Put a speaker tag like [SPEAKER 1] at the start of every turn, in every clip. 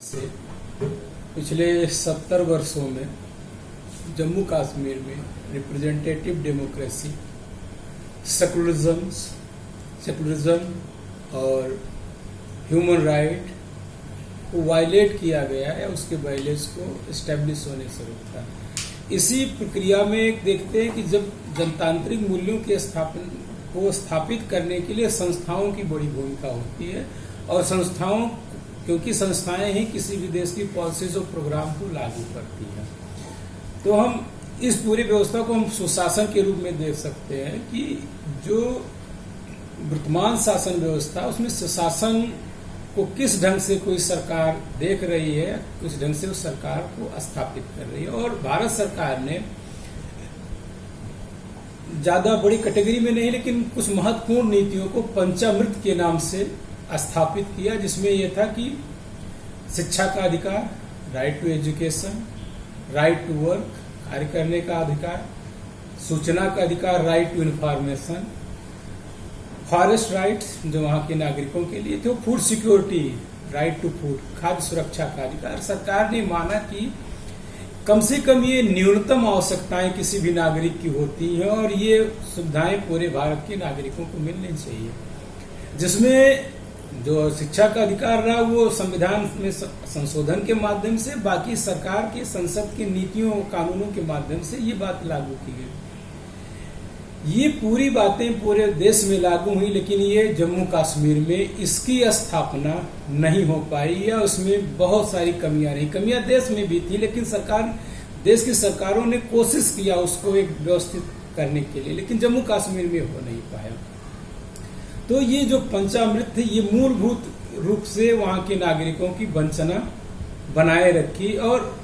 [SPEAKER 1] से पिछले 70 वर्षों में जम्मू कश्मीर में रिप्रेजेंटेटिव डेमोक्रेसी, सेकुलरिज्म और ह्यूमन राइट को वायलेट किया गया है, उसके वायलेंस को एस्टेब्लिश होने से रोकता है। इसी प्रक्रिया में देखते हैं कि जब जनतांत्रिक मूल्यों के स्थापित करने के लिए संस्थाओं की बड़ी भूमिका होती है, और क्योंकि संस्थाएं ही किसी भी देश की पॉलिसीज और प्रोग्राम को लागू करती हैं, तो हम इस पूरी व्यवस्था को हम सुशासन के रूप में देख सकते हैं कि जो वर्तमान शासन व्यवस्था उसमें सुशासन को किस ढंग से कोई सरकार देख रही है, किस ढंग से उस सरकार को स्थापित कर रही है। और भारत सरकार ने ज्यादा बड़ी कैटेगरी में नहीं लेकिन कुछ महत्वपूर्ण नीतियों को पंचामृत के नाम से स्थापित किया, जिसमें यह था कि शिक्षा का अधिकार, right to education, right to work, कार्य करने का अधिकार, सूचना का अधिकार, right to information, forest rights जो वहां के नागरिकों के लिए थे, food security, right to food, खाद्य सुरक्षा का अधिकार। सरकार ने माना कि कम से कम ये न्यूनतम आवश्यकताएं किसी भी नागरिक की होती हैं और ये सुविधाएं पूरे भारत के नागरिकों को मिलनी चाहिए, जिसमें जो शिक्षा का अधिकार रहा वो संविधान में संशोधन के माध्यम से, बाकी सरकार के संसद के नीतियों और कानूनों के माध्यम से ये बात लागू की गई। ये पूरी बातें पूरे देश में लागू हुई, लेकिन ये जम्मू कश्मीर में इसकी स्थापना नहीं हो पाई, या उसमें बहुत सारी कमियां रही। कमियां देश में भी थी, लेकिन देश की सरकारों ने कोशिश किया उसको एक व्यवस्थित करने के लिए, लेकिन जम्मू कश्मीर में हो नहीं पाया। तो ये जो पंचामृत थे ये मूलभूत रूप से वहां के नागरिकों की वंचना बनाए रखी, और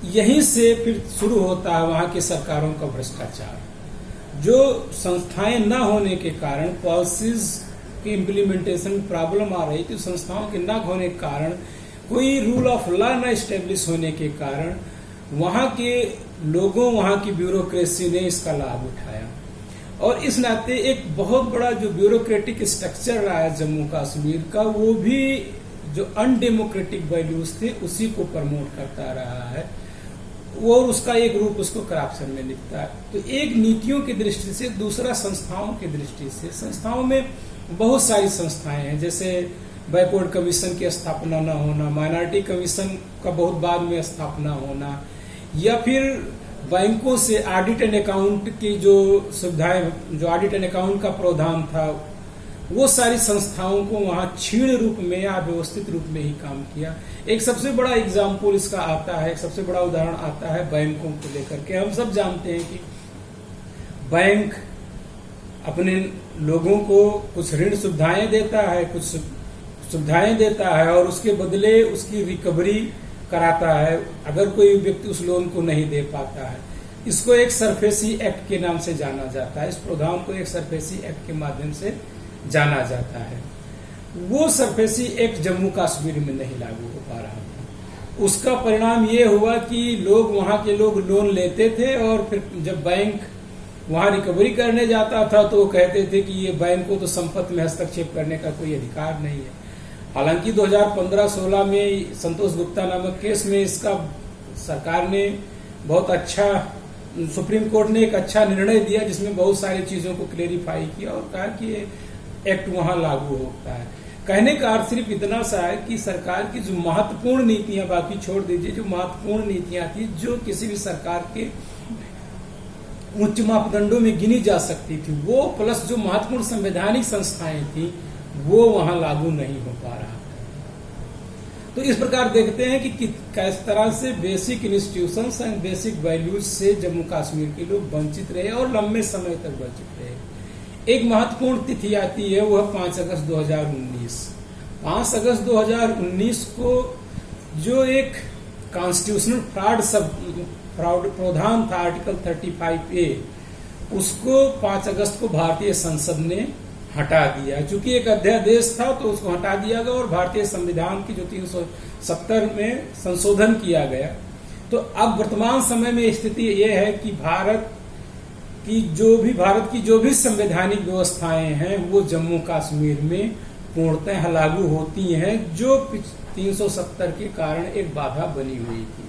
[SPEAKER 1] यहीं से फिर शुरू होता है वहां की सरकारों का भ्रष्टाचार। जो संस्थाएं न होने के कारण पॉलिसीज की इम्प्लीमेंटेशन में प्रॉब्लम आ रही थी, संस्थाओं के न होने के कारण, कोई रूल ऑफ लॉ न एस्टेब्लिश होने के कारण वहां के लोगों, वहां की ब्यूरोक्रेसी ने इसका लाभ उठाया। और इस नाते एक बहुत बड़ा जो ब्यूरोक्रेटिक स्ट्रक्चर रहा है जम्मू कश्मीर का, वो भी जो अनडेमोक्रेटिक वैल्यूज थे उसी को प्रमोट करता रहा है, और उसका एक रूप उसको करप्शन में दिखता है। तो एक नीतियों की दृष्टि से, दूसरा संस्थाओं की दृष्टि से। संस्थाओं में बहुत सारी संस्थाएं हैं, जैसे बैकवर्ड कमीशन की स्थापना न होना, माइनॉरिटी कमीशन का बहुत बाद में स्थापना होना, या फिर बैंकों से ऑडिट एंड अकाउंट की जो सुविधाएं, जो ऑडिट एंड अकाउंट का प्रावधान था, वो सारी संस्थाओं को वहां क्षीण रूप में या व्यवस्थित रूप में ही काम किया। एक सबसे बड़ा एग्जाम्पल इसका आता है, एक सबसे बड़ा उदाहरण आता है बैंकों को लेकर के। हम सब जानते हैं कि बैंक अपने लोगों को कुछ ऋण सुविधाएं देता है, कुछ सुविधाएं देता है, और उसके बदले उसकी रिकवरी कराता है अगर कोई व्यक्ति उस लोन को नहीं दे पाता है। इसको एक सरफेसी एक्ट के नाम से जाना जाता है, इस प्रावधान को एक सरफेसी एक्ट के माध्यम से जाना जाता है। वो सरफेसी एक्ट जम्मू कश्मीर में नहीं लागू हो पा रहा था। उसका परिणाम ये हुआ कि वहां के लोग लोन लेते थे, और फिर जब बैंक वहां रिकवरी करने जाता था तो वो कहते थे कि ये बैंक को तो संपत्ति में हस्तक्षेप करने का कोई अधिकार नहीं है। हालांकि 2015-16 में संतोष गुप्ता नामक केस में इसका सरकार ने बहुत अच्छा, सुप्रीम कोर्ट ने एक अच्छा निर्णय दिया, जिसमें बहुत सारी चीजों को क्लेरिफाई किया और कहा कि ये एक्ट वहां लागू होता है। कहने का अर्थ सिर्फ इतना सा है कि सरकार की जो महत्वपूर्ण नीतियां, बाकी छोड़ दीजिए, जो महत्वपूर्ण नीतियां थी जो किसी भी सरकार के उच्च मापदंडों में गिनी जा सकती थी, वो प्लस जो महत्वपूर्ण संवैधानिक संस्थाएं थी वो वहां लागू नहीं हो पा रहा था। तो इस प्रकार देखते हैं कि किस तरह से basic institutions and basic values से जम्मू कश्मीर के लोग वंचित रहे और लंबे समय तक वंचित रहे। एक महत्वपूर्ण तिथि आती है, वो है 5 अगस्त 2019। 5 अगस्त 2019 को जो एक कॉन्स्टिट्यूशनल प्रावधान था आर्टिकल 35A, उसको 5 अगस्त को भारतीय संसद ने हटा दिया। चूंकि एक अध्यादेश था तो उसको हटा दिया गया, और भारतीय संविधान की जो 370 में संशोधन किया गया। तो अब वर्तमान समय में स्थिति यह है कि भारत की जो भी संवैधानिक व्यवस्थाएं हैं वो जम्मू कश्मीर में पूर्णतः लागू होती हैं, जो 370 के कारण एक बाधा बनी हुई थी।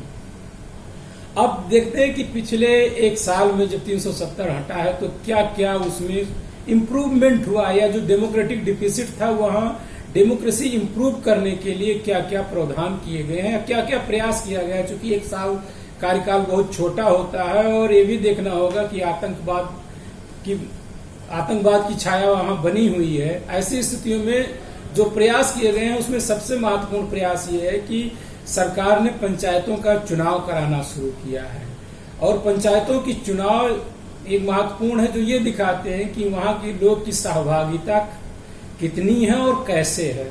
[SPEAKER 1] अब देखते हैं कि पिछले एक साल में जब 370 हटा है तो क्या क्या उसमें इम्प्रूवमेंट हुआ, या जो डेमोक्रेटिक डिफिसिट था वहां डेमोक्रेसी इम्प्रूव करने के लिए क्या क्या प्रावधान किए गए हैं, क्या क्या प्रयास किया गया है। चूंकि एक साल कार्यकाल बहुत छोटा होता है और ये भी देखना होगा कि आतंकवाद की छाया वहां बनी हुई है। ऐसी स्थितियों में जो प्रयास किए गए हैं उसमें सबसे महत्वपूर्ण प्रयास ये है कि सरकार ने पंचायतों का चुनाव कराना शुरू किया है। और पंचायतों की चुनाव एक महत्वपूर्ण है जो ये दिखाते हैं कि वहां के लोग की सहभागिता कितनी है और कैसे है।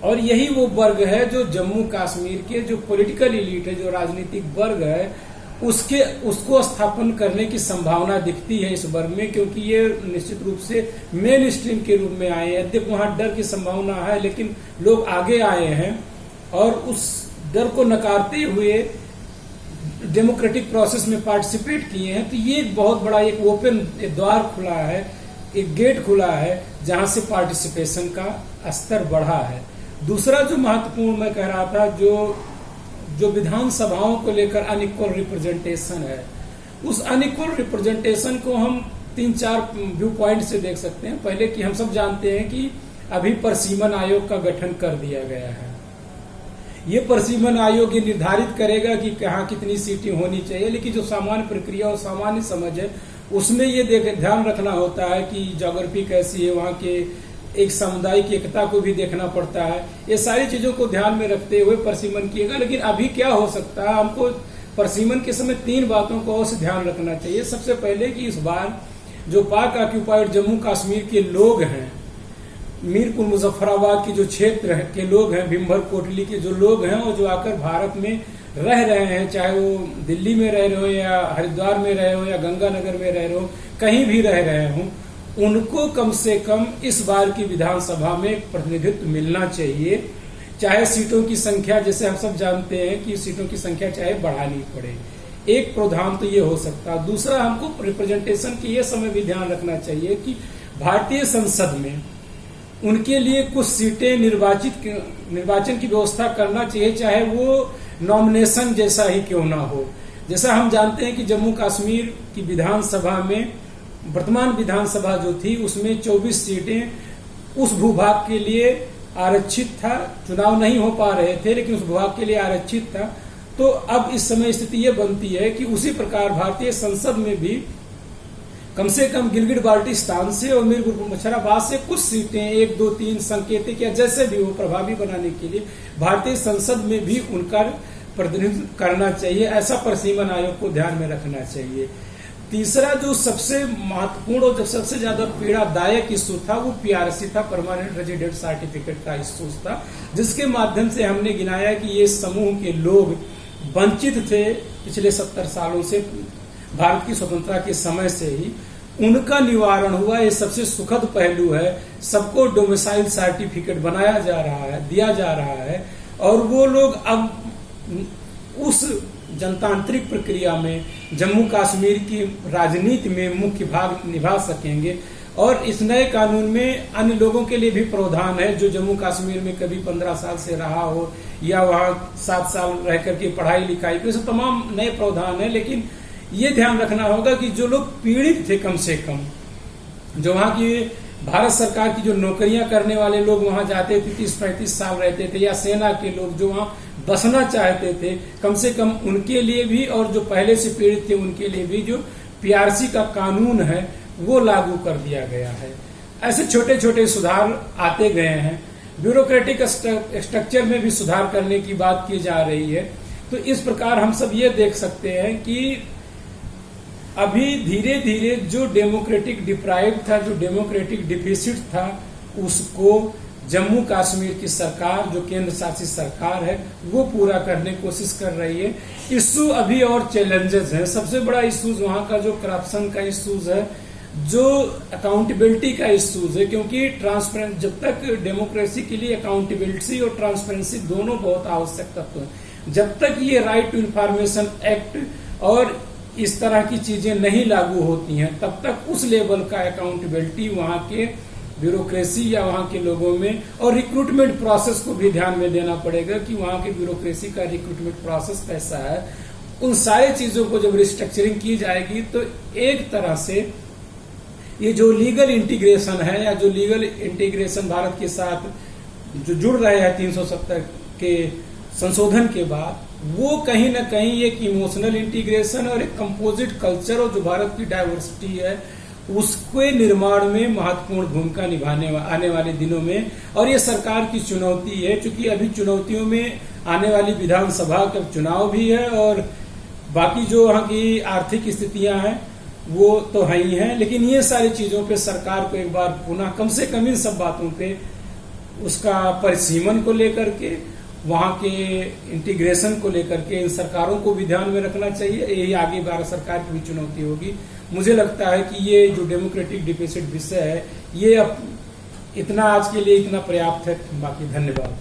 [SPEAKER 1] और यही वो वर्ग है जो जम्मू कश्मीर के जो पॉलिटिकल एलीट है, जो राजनीतिक वर्ग है, उसको स्थापन करने की संभावना दिखती है इस वर्ग में, क्योंकि ये निश्चित रूप से मेन स्ट्रीम के रूप में आए हैं। यद्यपि वहां डर की संभावना है, लेकिन लोग आगे आए हैं और उस डर को नकारते हुए डेमोक्रेटिक प्रोसेस में पार्टिसिपेट किए हैं। तो ये एक बहुत बड़ा एक ओपन द्वार खुला है, एक गेट खुला है जहां से पार्टिसिपेशन का स्तर बढ़ा है। दूसरा जो महत्वपूर्ण मैं कह रहा था, जो विधानसभाओं को लेकर अनइक्वल रिप्रेजेंटेशन है, उस अनइक्वल रिप्रेजेंटेशन को हम 3-4 व्यू पॉइंट से देख सकते हैं। पहले कि हम सब जानते हैं कि अभी परसीमन आयोग का गठन कर दिया गया है। ये परसीमन आयोग ये निर्धारित करेगा कि कहाँ कितनी सीटें होनी चाहिए, लेकिन जो सामान्य प्रक्रिया और सामान्य समझ है उसमें ये ध्यान रखना होता है कि ज्योग्राफी कैसी है, वहाँ के एक सामुदायिक एकता को भी देखना पड़ता है। ये सारी चीजों को ध्यान में रखते हुए परसीमन किएगा। लेकिन अभी क्या हो सकता है, हमको परसीमन के समय 3 बातों को और ध्यान रखना चाहिए। सबसे पहले कि इस बार जो पाक ऑक्यूपाइड जम्मू कश्मीर के लोग हैं, मीरपुर मुजफ्फराबाद के जो क्षेत्र के लोग हैं, भीमभर कोटली के जो लोग हैं, और जो आकर भारत में रह रहे हैं, चाहे वो दिल्ली में रह रहे हो या हरिद्वार में रहे हो या गंगानगर में रह रहे हो, कहीं भी रह रहे हो, उनको कम से कम इस बार की विधानसभा में प्रतिनिधित्व मिलना चाहिए। चाहे सीटों की संख्या, जैसे हम सब जानते हैं कि सीटों की संख्या चाहे बढ़ानी पड़े, एक प्रावधान तो ये हो सकता। दूसरा, हमको रिप्रेजेंटेशन की ये समय भी ध्यान रखना चाहिए कि भारतीय संसद में उनके लिए कुछ सीटें निर्वाचन की व्यवस्था करना चाहिए, चाहे वो नॉमिनेशन जैसा ही क्यों ना हो। जैसा हम जानते हैं कि जम्मू कश्मीर की विधानसभा में, वर्तमान विधानसभा जो थी उसमें 24 सीटें उस भूभाग के लिए आरक्षित था। चुनाव नहीं हो पा रहे थे लेकिन उस भूभाग के लिए आरक्षित था। तो अब इस समय स्थिति ये बनती है कि उसी प्रकार भारतीय संसद में भी कम से कम गिलगिट बाल्टिस्तान से और मीरपुर मुजफ्फराबाद से कुछ सीटें 1, 2, 3 संकेतिक या जैसे भी हो प्रभावी बनाने के लिए भारतीय संसद में भी उनका प्रतिनिधित्व करना चाहिए। ऐसा परसीमन आयोग को ध्यान में रखना चाहिए। तीसरा जो सबसे महत्वपूर्ण और जो सबसे ज्यादा पीड़ादायक इशू था वो पीआरसी था, परमानेंट रेजिडेंट सर्टिफिकेट का इशू था, जिसके माध्यम से हमने गिनाया कि ये समूह के लोग वंचित थे पिछले 70 सालों से, भारत की स्वतंत्रता के समय से ही उनका निवारण हुआ। ये सबसे सुखद पहलू है। सबको डोमिसाइल सर्टिफिकेट बनाया जा रहा है, दिया जा रहा है, और वो लोग अब उस जनतांत्रिक प्रक्रिया में जम्मू कश्मीर की राजनीति में मुख्य भाग निभा सकेंगे। और इस नए कानून में अन्य लोगों के लिए भी प्रावधान है जो जम्मू कश्मीर में कभी 15 साल से रहा हो या वहां 7 साल रह करके पढ़ाई लिखाई, तो सब तमाम नए प्रावधान है। लेकिन ये ध्यान रखना होगा कि जो लोग पीड़ित थे, कम से कम जो वहां की भारत सरकार की जो नौकरियां करने वाले लोग वहां जाते थे, 30-35 साल रहते थे, या सेना के लोग जो वहां बसना चाहते थे, कम से कम उनके लिए भी, और जो पहले से पीड़ित थे उनके लिए भी जो पीआरसी का कानून है वो लागू कर दिया गया है। ऐसे छोटे छोटे सुधार आते गए हैं। ब्यूरोक्रेटिक स्ट्रक्चर में भी सुधार करने की बात की जा रही है। तो इस प्रकार हम सब ये देख सकते हैं कि अभी धीरे धीरे जो डेमोक्रेटिक डिप्राइव था, जो डेमोक्रेटिक डिफिसिट था, उसको जम्मू कश्मीर की सरकार, जो केंद्र शासित सरकार है, वो पूरा करने की कोशिश कर रही है। इशू अभी और चैलेंजेस हैं। सबसे बड़ा इशूज वहां का जो करप्शन का इशूज है, जो अकाउंटेबिलिटी का इशूज है, क्योंकि ट्रांसपेरेंट, जब तक डेमोक्रेसी के लिए अकाउंटेबिलिटी और ट्रांसपेरेंसी दोनों बहुत आवश्यक तत्व हैं, जब तक ये राइट टू इंफॉर्मेशन एक्ट और इस तरह की चीजें नहीं लागू होती हैं, तब तक उस लेवल का अकाउंटेबिलिटी वहां के ब्यूरोक्रेसी या वहां के लोगों में, और रिक्रूटमेंट प्रोसेस को भी ध्यान में देना पड़ेगा कि वहां के ब्यूरोक्रेसी का रिक्रूटमेंट प्रोसेस कैसा है। उन सारे चीजों को जब रिस्ट्रक्चरिंग की जाएगी तो एक तरह से ये जो लीगल इंटीग्रेशन है या जो लीगल इंटीग्रेशन भारत के साथ जो जुड़ रहे हैं 370 के संशोधन के बाद, वो कहीं ना कहीं एक इमोशनल इंटीग्रेशन और एक कंपोजिट कल्चर और जो भारत की डाइवर्सिटी है उसके निर्माण में महत्वपूर्ण भूमिका निभाने आने वाले दिनों में। और ये सरकार की चुनौती है, क्योंकि अभी चुनौतियों में आने वाली विधानसभा का चुनाव भी है और बाकी जो वहां की आर्थिक स्थितियां हैं वो तो है ही हैं, लेकिन ये सारी चीजों पे सरकार को एक बार पुनः कम से कम इन सब बातों पे उसका परिसीमन को लेकर के, वहां के इंटीग्रेशन को लेकर के इन सरकारों को भी ध्यान में रखना चाहिए। यही आगे भारत सरकार की भी चुनौती होगी। मुझे लगता है कि ये जो डेमोक्रेटिक डिफिसिट विषय है ये अब इतना आज के लिए इतना पर्याप्त है। बाकी धन्यवाद।